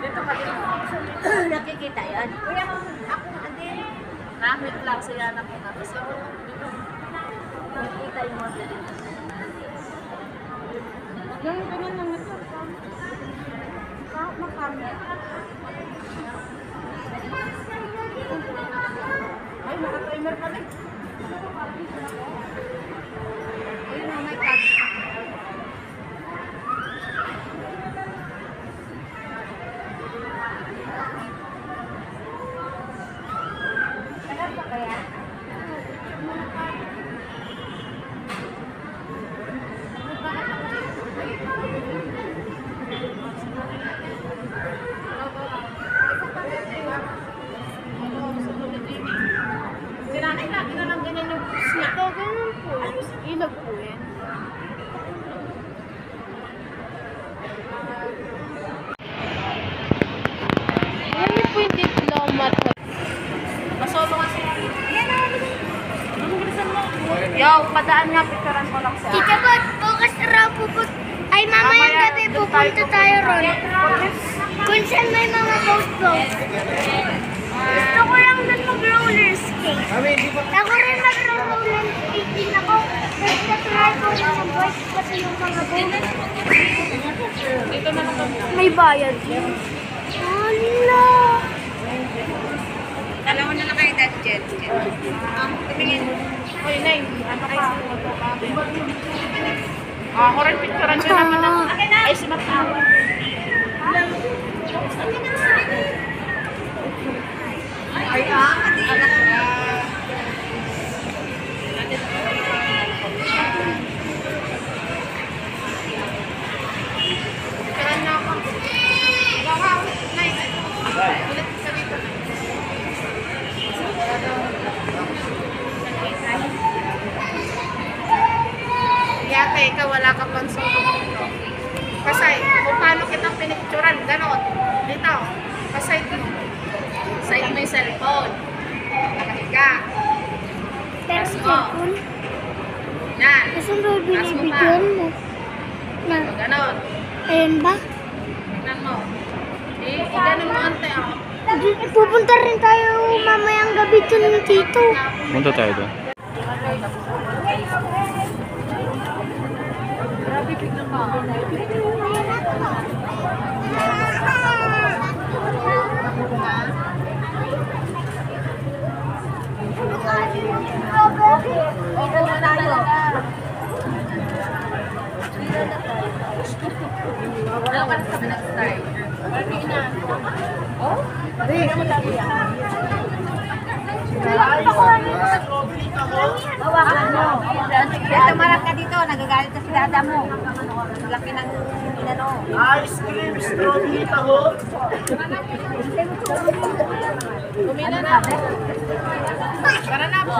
Dito ka din. Nakikita yan. Kuya, ako din. Namit lang siya na po. Tapos ako dito. Nakikita yung mga dito. Yung ganyan lang ito. Makamit. Ay, naka-timer pala. Ayun na, may tag. Tagal pa kaya? Si nanay lagi na lang ganyan yung snack. Ito, ganun po. Ilog po yan. Ano po yung diplomat? Masolo kasi. Anong bilisan mo? Yo, padaan nga, picturean ko lang siya. Tita Bot, bukas raw pupunta. Ay, mamayang gabi pupunta tayo ron. Kung saan may mga boat-boat. Gusto ko lang doon mag-roller skate. Ako rin mag-roller skate din ako. Nagtatry ko rin sa boat pati yung mga boat. Dito na lang kami. May bayad din. Hala! Alam mo na lang kayo that jet. Tumingin. Uy, Nay, ano ka? Ako rin picturean nyo naman ako. Ay, sinatawa. Ay, anak ka. Picturean na ako. Wow, Nay. Ulit ka dito. Yate, ikaw wala ka pang solo dito. Kasi kung paano kitang pinicturan, ganon. Dito, paside mo. Side mo yung cellphone. Nakahiga. Pero Taas mo. cellphone? Yan. Saan ba Taas mo pa. binibigyan mo? Na, O, ganon. ayun ba? Tignan mo. Ganon mo ante, oh. Pupunta rin tayo mamayang gabi dun dito. Punta tayo doon. Grabe, tignan mo. Ito na tayo. Wala ka na sa nag-start. Marami na. Oh? Hindi mo sabi yan. Bawakan mo. Ito marang ka dito, nagagalit na si dada mo. Laki ng inano. Ice cream, strawberry, taho. Kumina na. Para na po.